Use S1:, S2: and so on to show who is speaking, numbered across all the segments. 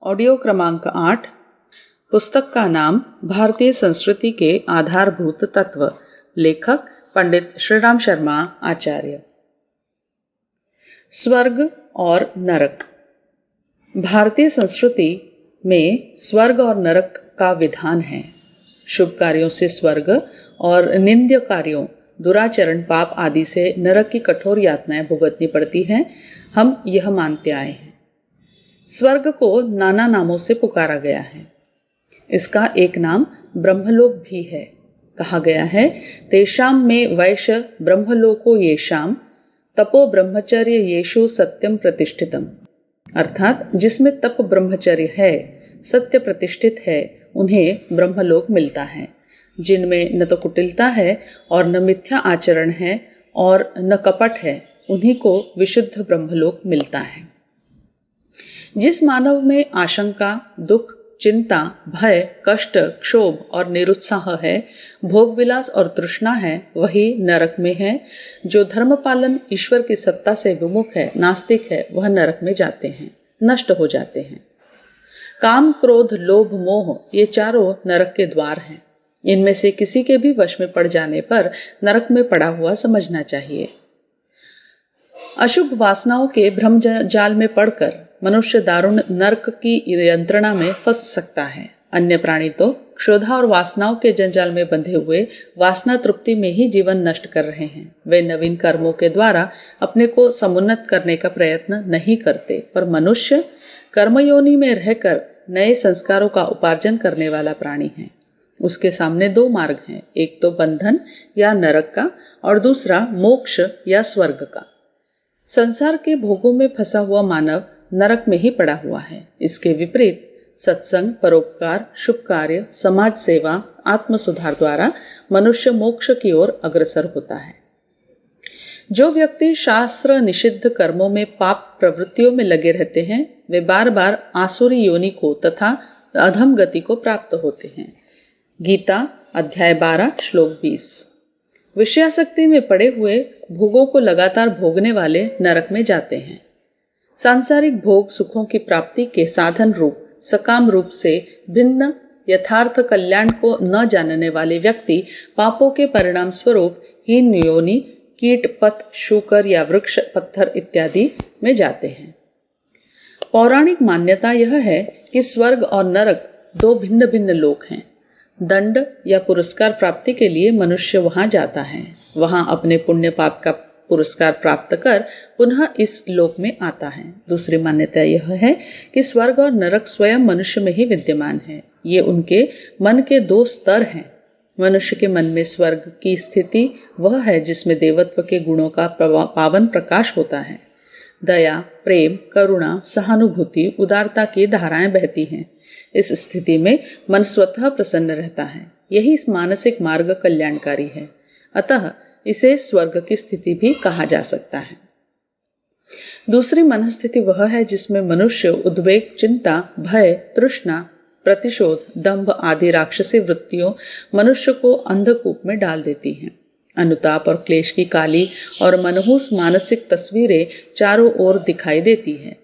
S1: Audio क्रमांक 8। पुस्तक का नाम भारतीय संस्कृति के आधारभूत तत्व। लेखक पंडित श्रीराम शर्मा आचार्य। स्वर्ग और नरक। भारतीय संस्कृति में स्वर्ग और नरक का विधान है। शुभ कार्यों से स्वर्ग और निंद्य कार्यों, दुराचरण, पाप आदि से नरक की कठोर यातनाएं भुगतनी पड़ती हैं। हम यह मानते आए हैं। स्वर्ग को नाना नामों से पुकारा गया है। इसका एक नाम ब्रह्मलोक भी है। कहा गया है, तेषाम में वैश्य ब्रह्मलोको येषाम तपो ब्रह्मचर्य येषु सत्यम प्रतिष्ठितम। अर्थात जिसमें तप ब्रह्मचर्य है, सत्य प्रतिष्ठित है, उन्हें ब्रह्मलोक मिलता है। जिनमें न तो कुटिलता है और न मिथ्या आचरण है और न कपट है, उन्हीं को विशुद्ध ब्रह्मलोक मिलता है। जिस मानव में आशंका, दुख, चिंता, भय, कष्ट, क्षोभ और निरुत्साह है, भोग विलास और तृष्णा है, वही नरक में है। जो धर्म पालन, ईश्वर की सत्ता से विमुख है, नास्तिक है, वह नरक में जाते हैं, नष्ट हो जाते हैं। काम, क्रोध, लोभ, मोह, ये चारों नरक के द्वार हैं। इनमें से किसी के भी वश में पड़ जाने पर नरक में पड़ा हुआ समझना चाहिए। अशुभ वासनाओं के भ्रम जाल में पड़कर मनुष्य दारुण नरक की यंत्रणा में फंस सकता है। अन्य प्राणी तो क्षुधा और वासनाओं के जंजाल में बंधे हुए वासना तृप्ति में ही जीवन नष्ट कर रहे हैं। वे नवीन कर्मों के द्वारा अपने को समुन्नत करने का प्रयत्न नहीं करते, पर मनुष्य कर्मयोनि में रहकर नए संस्कारों का उपार्जन करने वाला प्राणी है। उसके सामने दो मार्ग हैं, एक तो बंधन या नरक का और दूसरा मोक्ष या स्वर्ग का। संसार के भोगों में फंसा हुआ मानव नरक में ही पड़ा हुआ है। इसके विपरीत सत्संग, परोपकार, शुभ कार्य, समाज सेवा, आत्म सुधार द्वारा मनुष्य मोक्ष की ओर अग्रसर होता है। जो व्यक्ति शास्त्र निषिद्ध कर्मों में, पाप प्रवृत्तियों में लगे रहते हैं, वे बार बार आसुरी योनि को तथा अधम गति को प्राप्त होते हैं। गीता अध्याय 12 श्लोक 20। विषयासक्ति में पड़े हुए भोगों को लगातार भोगने वाले नरक में जाते हैं। सांसारिक भोग सुखों की प्राप्ति के साधन रूप, सकाम रूप से भिन्न यथार्थ कल्याण को न जानने वाले व्यक्ति पापों के परिणाम स्वरूप हीन योनि, कीट, पत, शूकर या वृक्ष, पत्थर इत्यादि में जाते हैं। पौराणिक मान्यता यह है कि स्वर्ग और नरक दो भिन्न भिन्न लोक हैं। दंड या पुरस्कार प्राप्ति के लिए मनुष्य वहां जाता है। वहां अपने पुण्य पाप का पुरस्कार प्राप्त कर पुनः इस लोक में आता है। दूसरी मान्यता यह है कि स्वर्ग और नरक स्वयं मनुष्य में ही विद्यमान है। ये उनके मन के दो स्तर हैं। मनुष्य के मन में स्वर्ग की स्थिति वह है जिसमें देवत्व के गुणों का पावन प्रकाश होता है। दया, प्रेम, करुणा, सहानुभूति, उदारता की धाराएं बहती हैं। इस स्थिति में मन स्वतः प्रसन्न रहता है। यही इस मानसिक मार्ग कल्याणकारी है। अतः इसे स्वर्ग की स्थिति भी कहा जा सकता है। दूसरी मनस्थिति वह है जिसमें मनुष्य उद्वेग, चिंता, भय, तृष्णा, प्रतिशोध, दंभ आदि राक्षसी वृत्तियों मनुष्य को अंधकूप में डाल देती हैं। अनुताप और क्लेश की काली और मनहूस मानसिक तस्वीरें चारों ओर दिखाई देती है।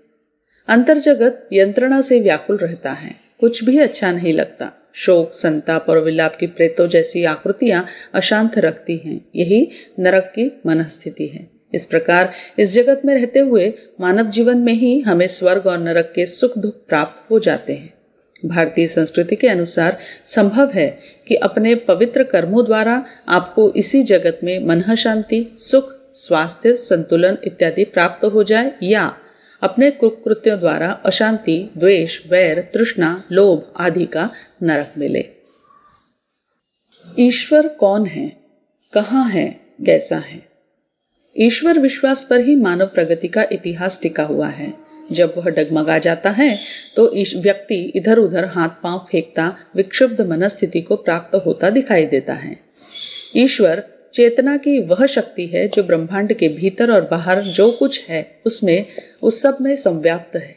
S1: अंतर्जगत यंत्रणा से व्याकुल रहता है। कुछ भी अच्छा नहीं लगता। शोक, संताप और विलाप की प्रेतों जैसी आकृतियां अशांत रखती हैं। यही नरक की मनस्थिति है। इस प्रकार इस जगत में रहते हुए मानव जीवन में ही हमें स्वर्ग और नरक के सुख दुख प्राप्त हो जाते हैं। भारतीय संस्कृति के अनुसार संभव है कि अपने पवित्र कर्मों द्वारा आपको इसी जगत में मनः शांति, सुख, स्वास्थ्य, संतुलन इत्यादि प्राप्त हो जाए, या अपने कुकृत्यों द्वारा अशांति, द्वेष, वैर, तृष्णा, लोभ आदि का नरक मिले। ईश्वर कौन है, कहाँ है, कैसा है? ईश्वर विश्वास पर ही मानव प्रगति का इतिहास टिका हुआ है। जब वह डगमगा जाता है तो व्यक्ति इधर उधर हाथ पांव फेंकता, विक्षुब्ध मनस्थिति को प्राप्त होता दिखाई देता है। ईश्वर चेतना की वह शक्ति है जो ब्रह्मांड के भीतर और बाहर जो कुछ है उसमें, उस सब में संव्याप्त है।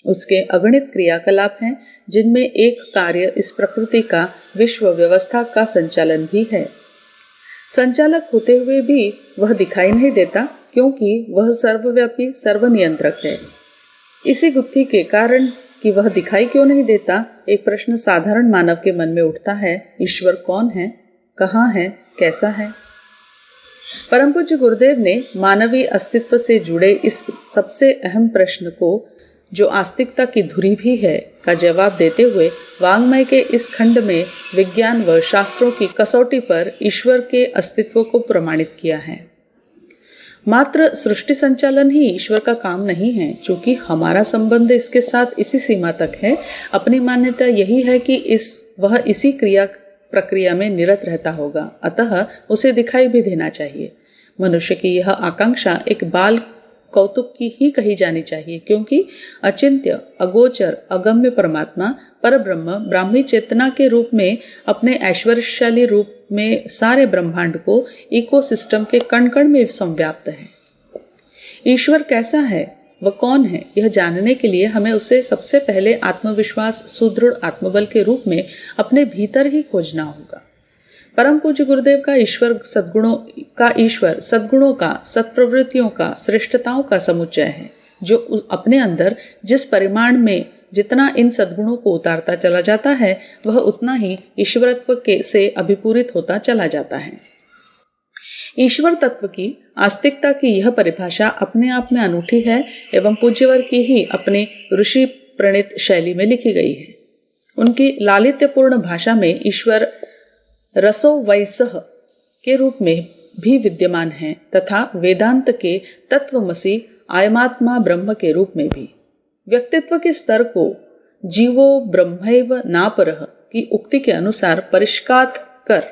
S1: उसके अगणित क्रियाकलाप हैं जिनमें एक कार्य इस प्रकृति का, विश्व व्यवस्था का संचालन भी है। संचालक होते हुए भी वह दिखाई नहीं देता, क्योंकि वह सर्वव्यापी, सर्वनियंत्रक है। इसी गुत्थी के कारण कि वह दिखाई क्यों नहीं देता, एक प्रश्न साधारण मानव के मन में उठता है। ईश्वर कौन है, कहाँ है, कैसा है? परम पूज्य गुरुदेव ने मानवीय अस्तित्व से जुड़े इस सबसे अहम प्रश्न को, जो आस्तिकता की धुरी भी है, का जवाब देते हुए वाङ्मय के इस खंड में विज्ञान व शास्त्रों की कसौटी पर ईश्वर के अस्तित्व को प्रमाणित किया है। मात्र सृष्टि संचालन ही ईश्वर का काम नहीं है, चूंकि हमारा संबंध इसके साथ इसी सीमा तक है। अपनी मान्यता यही है कि वह इसी प्रक्रिया में निरत रहता होगा, अतः उसे दिखाई भी देना चाहिए। मनुष्य की यह आकांक्षा एक बाल कौतुक की ही कही जानी चाहिए, क्योंकि अचिंत्य, अगोचर, अगम्य परमात्मा परब्रह्म ब्राह्मी चेतना के रूप में अपने ऐश्वर्यशाली रूप में सारे ब्रह्मांड को इकोसिस्टम के कण कण में संव्याप्त है। ईश्वर कैसा है, वह कौन है, यह जानने के लिए हमें उसे सबसे पहले आत्मविश्वास, सुदृढ़ आत्मबल के रूप में अपने भीतर ही खोजना होगा। परम पूज्य गुरुदेव का ईश्वर सद्गुणों का, सत्प्रवृत्तियों का, श्रेष्ठताओं का समुच्चय है, जो अपने अंदर जिस परिमाण में जितना इन सद्गुणों को उतारता चला जाता है, वह उतना ही ईश्वरत्व से अभिपूरित होता चला जाता है। ईश्वर तत्व की आस्तिकता की यह परिभाषा अपने आप में अनूठी है एवं पूज्यवर की ही अपनी ऋषि प्रणीत शैली में लिखी गई है। उनकी लालित्यपूर्ण भाषा में ईश्वर रसो वैसह के रूप में भी विद्यमान है तथा वेदांत के तत्वमसि अयमात्मा ब्रह्म के रूप में भी। व्यक्तित्व के स्तर को जीवो ब्रह्मैव नापरः की उक्ति के अनुसार परिष्कार कर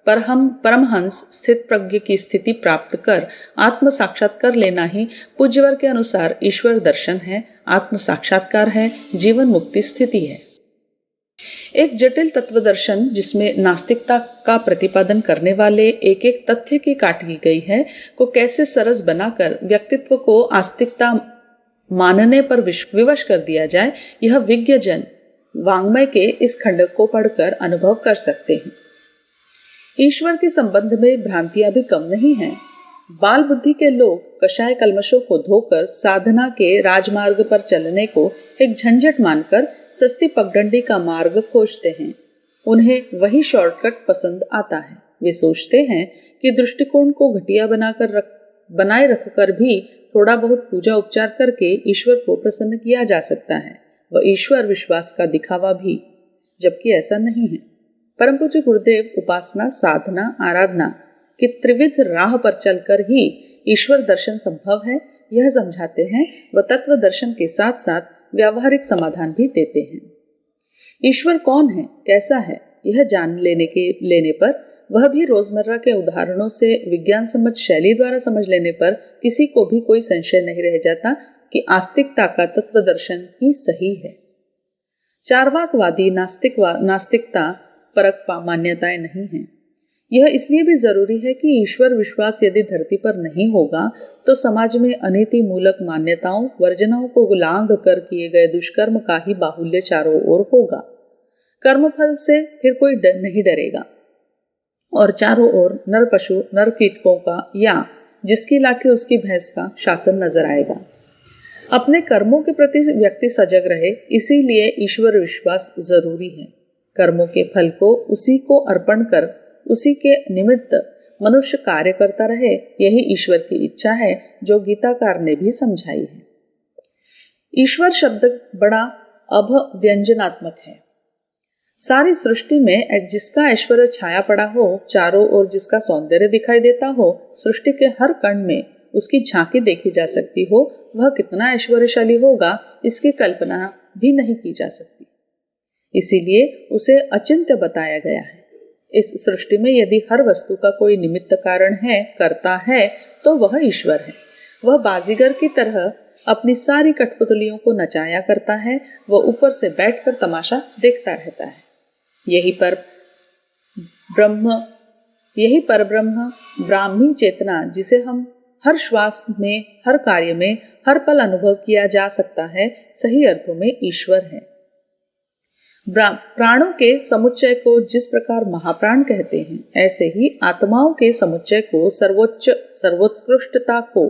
S1: परमहंस स्थित प्रज्ञ की स्थिति प्राप्त कर आत्म साक्षात्कार लेना ही पूज्यवर के अनुसार ईश्वर दर्शन है, आत्म साक्षात्कार है, जीवन मुक्ति स्थिति है। एक जटिल तत्व दर्शन जिसमें नास्तिकता का प्रतिपादन करने वाले एक एक तथ्य की काट की गई है को कैसे सरस बनाकर व्यक्तित्व को आस्तिकता मानने पर विवश कर दिया जाए, यह विज्ञजन वाङ्मय के इस खंड को पढ़कर अनुभव कर सकते हैं। ईश्वर के संबंध में भ्रांतियां भी कम नहीं हैं। बाल बुद्धि के लोग कषाय कल्मशों को धोकर साधना के राजमार्ग पर चलने को एक झंझट मानकर सस्ती पगडंडी का मार्ग खोजते हैं। उन्हें वही शॉर्टकट पसंद आता है। वे सोचते हैं कि दृष्टिकोण को घटिया बनाए रखकर भी थोड़ा बहुत पूजा उपचार करके ईश्वर को प्रसन्न किया जा सकता है, वह ईश्वर विश्वास का दिखावा भी, जबकि ऐसा नहीं है। परम पूज्य गुरुदेव उपासना, साधना, आराधना की त्रिविध राह पर चलकर ही ईश्वर दर्शन संभव है, यह समझाते हैं। वह तत्व दर्शन के साथ साथ व्यावहारिक समाधान भी देते हैं। ईश्वर कौन है, कैसा है, यह जान लेने पर, वह भी रोजमर्रा के उदाहरणों से विज्ञान सम्मत शैली द्वारा समझ लेने पर किसी को भी कोई संशय नहीं रह जाता कि आस्तिकता का तत्व दर्शन ही सही है। चार्वाकवादी नास्तिकता परक मान्यताएं नहीं हैं। यह इसलिए भी जरूरी है कि ईश्वर विश्वास यदि धरती पर नहीं होगा तो समाज में अनीति मूलक मान्यताओं, वर्जनाओं को लांघ कर किए गए दुष्कर्म का ही बाहुल्य चारों ओर होगा। कर्मफल से फिर कोई नहीं डरेगा और चारों ओर नर पशु, नर कीटकों का या जिसकी लाठी उसकी भैंस का शासन नजर आएगा। अपने कर्मों के प्रति व्यक्ति सजग रहे, इसीलिए ईश्वर विश्वास जरूरी है। कर्मों के फल को उसी को अर्पण कर उसी के निमित्त मनुष्य कार्य करता रहे, यही ईश्वर की इच्छा है, जो गीताकार ने भी समझाई है। ईश्वर शब्द बड़ा अभव्यंजनात्मक है। सारी सृष्टि में जिसका ऐश्वर्य छाया पड़ा हो, चारों ओर जिसका सौंदर्य दिखाई देता हो, सृष्टि के हर कण में उसकी झांकी देखी जा सकती हो, वह कितना ऐश्वर्यशाली होगा इसकी कल्पना भी नहीं की जा सकती। इसीलिए उसे अचिंत्य बताया गया है। इस सृष्टि में यदि हर वस्तु का कोई निमित्त कारण है, करता है, तो वह ईश्वर है। वह बाजीगर की तरह अपनी सारी कठपुतलियों को नचाया करता है, वह ऊपर से बैठकर तमाशा देखता रहता है। यही परब्रह्म ब्राह्मी चेतना, जिसे हम हर श्वास में, हर कार्य में, हर पल अनुभव किया जा सकता है, सही अर्थों में ईश्वर है। प्राणों के समुच्चय को जिस प्रकार महाप्राण कहते हैं, ऐसे ही आत्माओं के समुच्चय को सर्वोत्कृष्टता को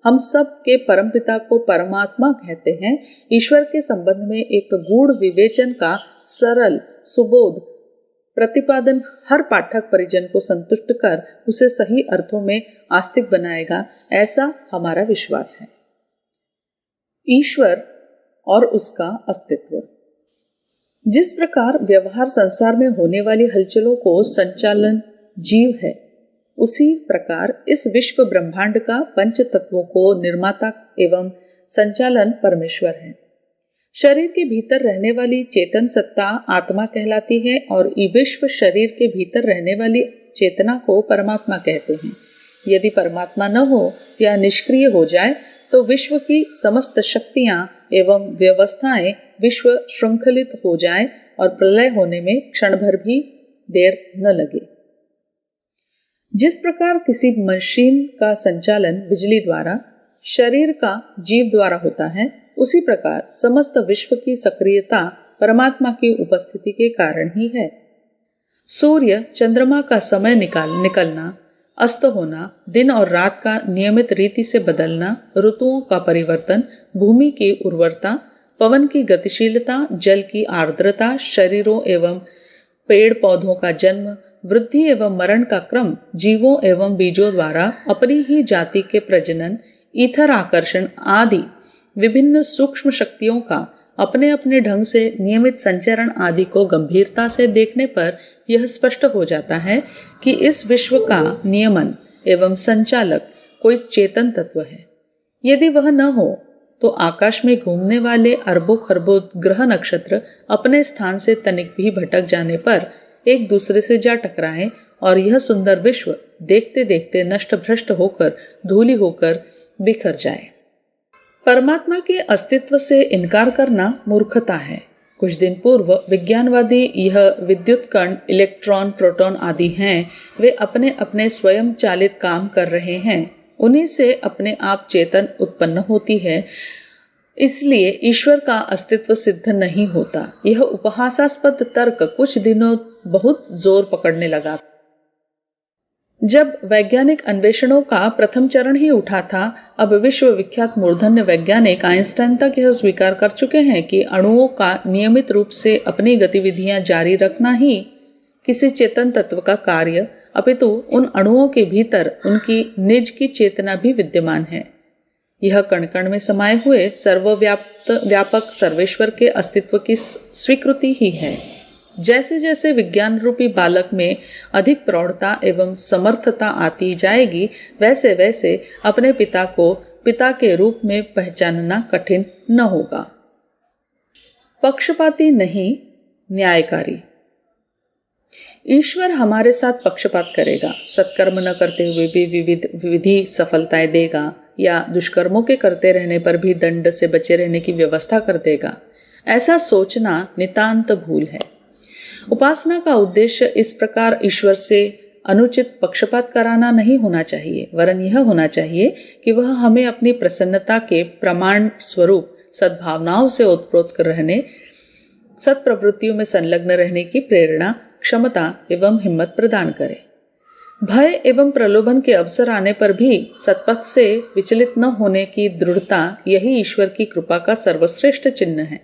S1: हम सब के परमपिता को परमात्मा कहते हैं, ईश्वर के संबंध में एक गूढ़ विवेचन का सरल सुबोध प्रतिपादन हर पाठक परिजन को संतुष्ट कर उसे सही अर्थों में आस्तिक बनाएगा, ऐसा हमारा विश्वास है। ईश्वर और उसका अस्तित्व। जिस प्रकार व्यवहार संसार में होने वाली हलचलों को संचालन जीव है, उसी प्रकार इस विश्व ब्रह्मांड का पंच तत्वों को निर्माता एवं संचालन परमेश्वर है। शरीर के भीतर रहने वाली चेतन सत्ता आत्मा कहलाती है और विश्व शरीर के भीतर रहने वाली चेतना को परमात्मा कहते हैं। यदि परमात्मा न हो या निष्क्रिय हो जाए तो विश्व की समस्त शक्तियां एवं व्यवस्थाएं विश्व श्रृंखलित हो जाए और प्रलय होने में क्षण भर भी देर न लगे। जिस प्रकार किसी मशीन का संचालन बिजली द्वारा, शरीर का जीव द्वारा होता है, उसी प्रकार समस्त विश्व की सक्रियता परमात्मा की उपस्थिति के कारण ही है। सूर्य चंद्रमा का समय निकलना, अस्त होना, दिन और रात का नियमित रीति से बदलना, ऋतुओं का परिवर्तन, भूमि की उर्वरता, पवन की गतिशीलता, जल की आर्द्रता, शरीरों एवं पेड़ पौधों का जन्म, वृद्धि एवं मरण का क्रम, जीवों एवं बीजों द्वारा अपनी ही जाति के प्रजनन, ईथर आकर्षण आदि विभिन्न सूक्ष्म शक्तियों का अपने अपने ढंग से नियमित संचरण आदि को गंभीरता से देखने पर यह स्पष्ट हो जाता है कि इस विश्व का नियमन एवं संचालक कोई चेतन तत्व है। यदि वह न हो तो आकाश में घूमने वाले अरबों खरबों ग्रह नक्षत्र अपने स्थान से तनिक भी भटक जाने पर एक दूसरे से जा टकराएं और यह सुंदर विश्व देखते देखते नष्ट भ्रष्ट होकर धूलि होकर बिखर जाए। परमात्मा के अस्तित्व से इनकार करना मूर्खता है। कुछ दिन पूर्व विज्ञानवादी यह विद्युत कण, इलेक्ट्रॉन, प्रोटॉन आदि हैं, वे अपने अपने स्वयं चालित काम कर रहे हैं। उन्हीं से अपने आप चेतन उत्पन्न होती है, इसलिए ईश्वर का अस्तित्व सिद्ध नहीं होता। यह उपहासास्पद तर्क कुछ दिनों बहुत जोर पकड़ने लगा। जब वैज्ञानिक अन्वेषणों का प्रथम चरण ही उठा था, अब विश्व विख्यात मूर्धन्य वैज्ञानिक आइंस्टाइन तक यह स्वीकार कर चुके हैं कि अणुओं का नियमित रूप से अपनी गतिविधियां जारी रखना ही किसी चेतन तत्व का कार्य, अपितु उन अणुओं के भीतर उनकी निज की चेतना भी विद्यमान है। यह कण कण में समाये हुए सर्वव्यापक सर्वेश्वर के अस्तित्व की स्वीकृति ही है। जैसे जैसे विज्ञान रूपी बालक में अधिक प्रौढ़ता एवं समर्थता आती जाएगी, वैसे वैसे अपने पिता को पिता के रूप में पहचानना कठिन न होगा। पक्षपाती नहीं, न्यायकारी। ईश्वर हमारे साथ पक्षपात करेगा, सत्कर्म न करते हुए भी विविध विधि सफलताएं देगा या दुष्कर्मों के करते रहने पर भी दंड से बचे रहने की व्यवस्था कर देगा। ऐसा सोचना नितांत भूल है। उपासना का उद्देश्य इस प्रकार ईश्वर से अनुचित पक्षपात कराना नहीं होना चाहिए, वरन यह होना चाहिए कि वह हमें अपनी प्रसन्नता के प्रमाण स्वरूप सद्भावनाओं से ओतप्रोत रहने, सत्प्रवृत्तियों में संलग्न रहने की प्रेरणा, क्षमता एवं हिम्मत प्रदान करे। भय एवं प्रलोभन के अवसर आने पर भी सत्पथ से विचलित न होने की दृढ़ता, यही ईश्वर की कृपा का सर्वश्रेष्ठ चिन्ह है।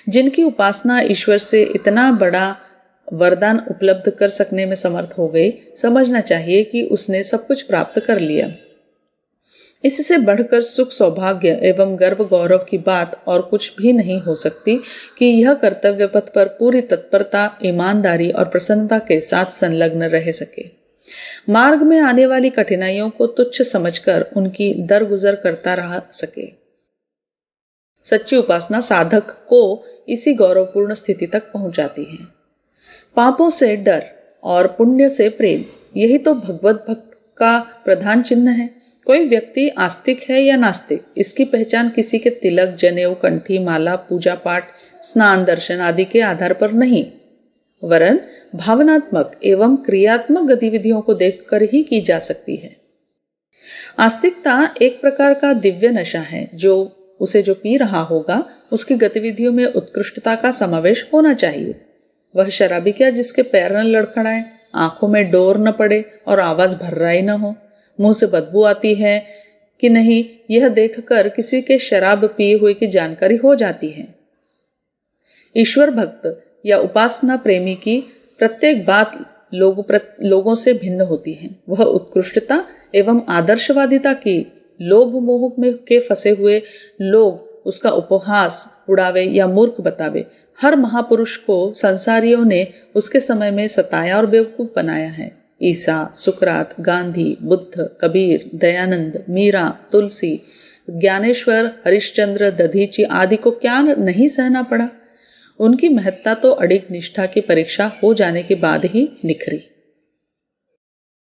S1: जिनकी उपासना ईश्वर से इतना बड़ा वरदान उपलब्ध कर सकने में समर्थ हो गई, समझना चाहिए कि उसने सब कुछ प्राप्त कर लिया। इससे बढ़कर सुख, सौभाग्य एवं गर्व गौरव की बात और कुछ भी नहीं हो सकती कि यह कर्तव्य पथ पर पूरी तत्परता, ईमानदारी और प्रसन्नता के साथ संलग्न रह सके। मार्ग में आने वाली कठिनाइयों को तुच्छ समझकर उनकी दरगुजर करता रह सके। सच्ची उपासना साधक को इसी गौरवपूर्ण स्थिति तक पहुंचाती है। पापों से डर और पुण्य से प्रेम, यही तो भगवत भक्त का प्रधान चिन्ह है। कोई व्यक्ति आस्तिक है या नास्तिक, इसकी पहचान किसी के तिलक, जनेऊ, कंठी, माला, पूजा पाठ, स्नान, दर्शन आदि के आधार पर नहीं, वरन भावनात्मक एवं क्रियात्मक गतिविधियों को देखकर ही की जा सकती है। आस्तिकता एक प्रकार का दिव्य नशा है, उसे जो पी रहा होगा उसकी गतिविधियों में उत्कृष्टता का समावेश होना चाहिए। वह शराबी क्या जिसके पैर न लड़खड़ाए, आंखों में डोर न पड़े और आवाज भर्राई न हो, मुंह से बदबू आती है कि नहीं, यह देखकर किसी के शराब पिए हुए की जानकारी हो जाती है। ईश्वर भक्त या उपासना प्रेमी की प्रत्येक बात लोगों से भिन्न होती है। वह उत्कृष्टता एवं आदर्शवादिता की लोभ मोह में के फंसे हुए लोग उसका उपहास उड़ावे या मूर्ख बतावे। हर महापुरुष को संसारियों ने उसके समय में सताया और बेवकूफ बनाया है। ईसा, सुकरात, गांधी, बुद्ध, कबीर, दयानंद, मीरा, तुलसी, ज्ञानेश्वर, हरिश्चंद्र, दधीची आदि को क्या नहीं सहना पड़ा। उनकी महत्ता तो अडिग निष्ठा की परीक्षा हो जाने के बाद ही निखरी।